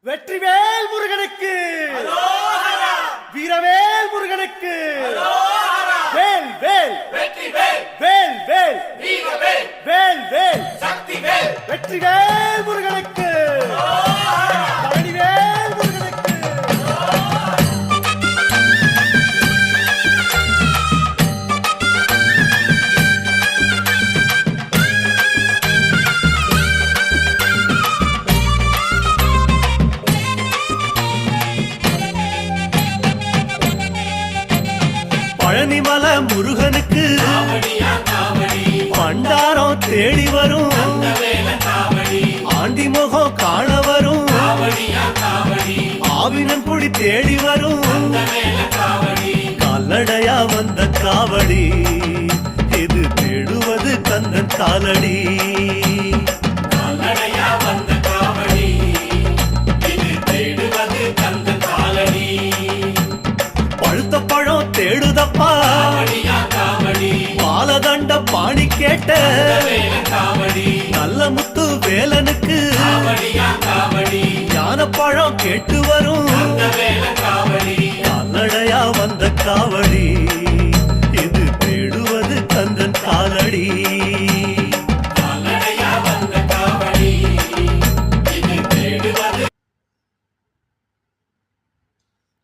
வெற்றிவேல் முருகனுக்கு, வீரவேல் முருகனுக்கு, வேல் வேல் வேல் வேல் வேல் வேல் சக்திவேல், வெற்றிவேல் முருகனுக்கு, பழனிவேல் முருகனுக்கு. பழனிமல முருகனுக்கு பண்டாரம் தேடி வரும், ஆண்டி முகம் காண வரும், ஆவினன் குடி தேடி வரும், கால்நடையா வந்த காவடி இது தேடுவது கந்தன் காலடி. பழுத்த பழம் தேடுதப்பா பாலதண்ட பாணி கேட்ட நல்ல முத்து வேலனுக்கு ஞான பழம் கேட்டு வரும், கால்நடையா வந்த காவடி இது தேடுவது கந்தன் காலடி.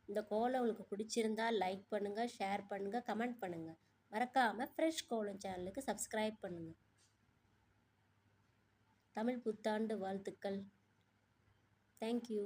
இந்த கோலம் உங்களுக்கு பிடிச்சிருந்தா லைக் பண்ணுங்கள், ஷேர் பண்ணுங்கள், கமெண்ட் பண்ணுங்கள். மறக்காமல் ஃப்ரெஷ் கோலம் சேனலுக்கு சப்ஸ்கிரைப் பண்ணுங்கள். தமிழ் புத்தாண்டு வாழ்த்துக்கள். தேங்க்யூ.